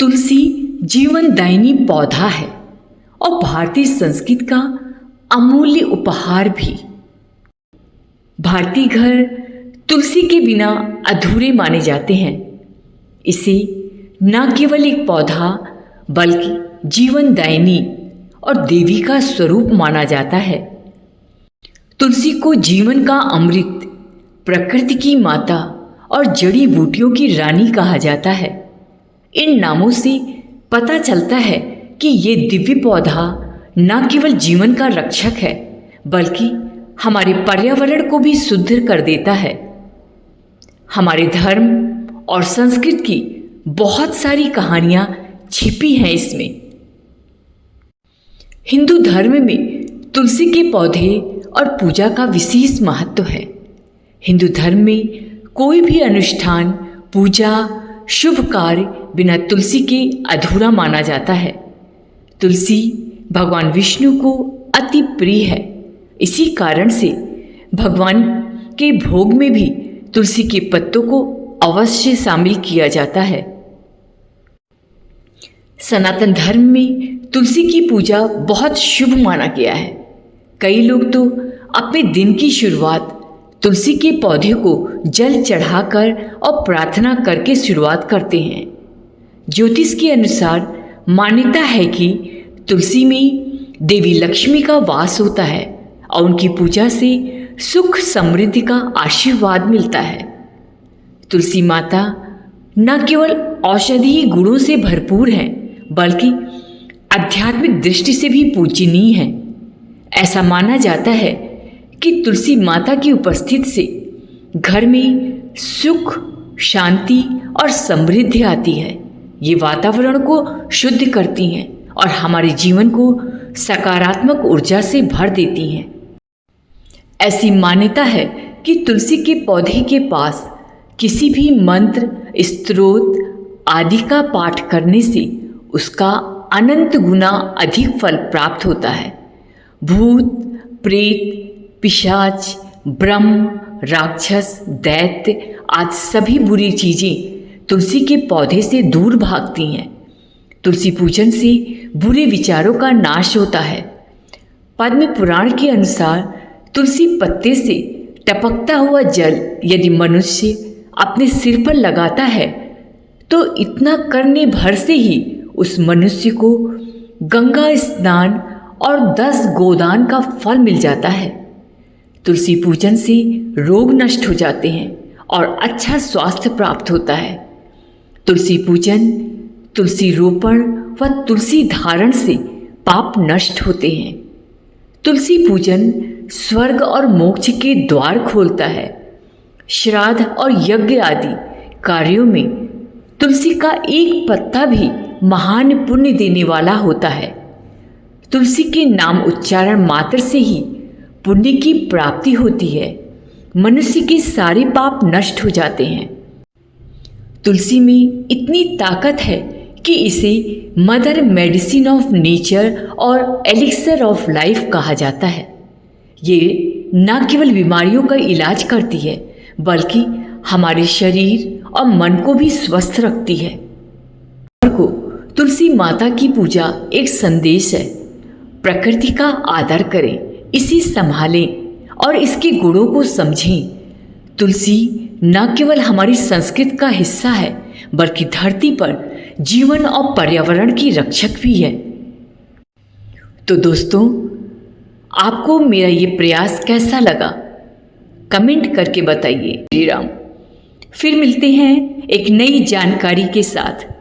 तुलसी जीवनदायिनी पौधा है और भारतीय संस्कृति का अमूल्य उपहार भी। भारतीय घर तुलसी के बिना अधूरे माने जाते हैं। इसे न केवल एक पौधा बल्कि जीवनदायिनी और देवी का स्वरूप माना जाता है। तुलसी को जीवन का अमृत, प्रकृति की माता और जड़ी बूटियों की रानी कहा जाता है। इन नामों से पता चलता है कि ये दिव्य पौधा न केवल जीवन का रक्षक है बल्कि हमारे पर्यावरण को भी शुद्ध कर देता है। हमारे धर्म और संस्कृति की बहुत सारी कहानियां छिपी हैं इसमें। हिंदू धर्म में तुलसी के पौधे और पूजा का विशेष महत्व है। हिंदू धर्म में कोई भी अनुष्ठान, पूजा, शुभ कार्य बिना तुलसी के अधूरा माना जाता है। तुलसी भगवान विष्णु को अति प्रिय है। इसी कारण से भगवान के भोग में भी तुलसी के पत्तों को अवश्य शामिल किया जाता है। सनातन धर्म में तुलसी की पूजा बहुत शुभ माना गया है। कई लोग तो अपने दिन की शुरुआत तुलसी के पौधे को जल चढ़ाकर और प्रार्थना करके शुरुआत करते हैं। ज्योतिष के अनुसार मान्यता है कि तुलसी में देवी लक्ष्मी का वास होता है और उनकी पूजा से सुख समृद्धि का आशीर्वाद मिलता है। तुलसी माता न केवल औषधीय गुणों से भरपूर हैं बल्कि आध्यात्मिक दृष्टि से भी पूजनीय है। ऐसा माना जाता है कि तुलसी माता की उपस्थिति से घर में सुख, शांति और समृद्धि आती है। ये वातावरण को शुद्ध करती हैं और हमारे जीवन को सकारात्मक ऊर्जा से भर देती हैं। ऐसी मान्यता है कि तुलसी के पौधे के पास किसी भी मंत्र, स्तोत्र आदि का पाठ करने से उसका अनंत गुना अधिक फल प्राप्त होता है। भूत, प्रेत, पिशाच, ब्रह्म, राक्षस, दैत्य आदि सभी बुरी चीजें तुलसी के पौधे से दूर भागती हैं। तुलसी पूजन से बुरे विचारों का नाश होता है। पद्म पुराण के अनुसार तुलसी पत्ते से टपकता हुआ जल यदि मनुष्य अपने सिर पर लगाता है तो इतना करने भर से ही उस मनुष्य को गंगा स्नान और 10 गोदान का फल मिल जाता है। तुलसी पूजन से रोग नष्ट हो जाते हैं और अच्छा स्वास्थ्य प्राप्त होता है। तुलसी पूजन, तुलसी रोपण व तुलसी धारण से पाप नष्ट होते हैं। तुलसी पूजन स्वर्ग और मोक्ष के द्वार खोलता है। श्राद्ध और यज्ञ आदि कार्यों में तुलसी का एक पत्ता भी महान पुण्य देने वाला होता है। तुलसी के नाम उच्चारण मात्र से ही पुण्य की प्राप्ति होती है। मनुष्य के सारे पाप नष्ट हो जाते हैं। तुलसी में इतनी ताकत है कि इसे मदर मेडिसिन ऑफ नेचर और एलिक्सर ऑफ लाइफ कहा जाता है। ये न केवल बीमारियों का इलाज करती है बल्कि हमारे शरीर और मन को भी स्वस्थ रखती है। को तुलसी माता की पूजा एक संदेश है। प्रकृति का आदर करें, इसे संभालें और इसके गुणों को समझें। तुलसी न केवल हमारी संस्कृति का हिस्सा है बल्कि धरती पर जीवन और पर्यावरण की रक्षक भी है। तो दोस्तों, आपको मेरा ये प्रयास कैसा लगा कमेंट करके बताइए। श्री राम। फिर मिलते हैं एक नई जानकारी के साथ।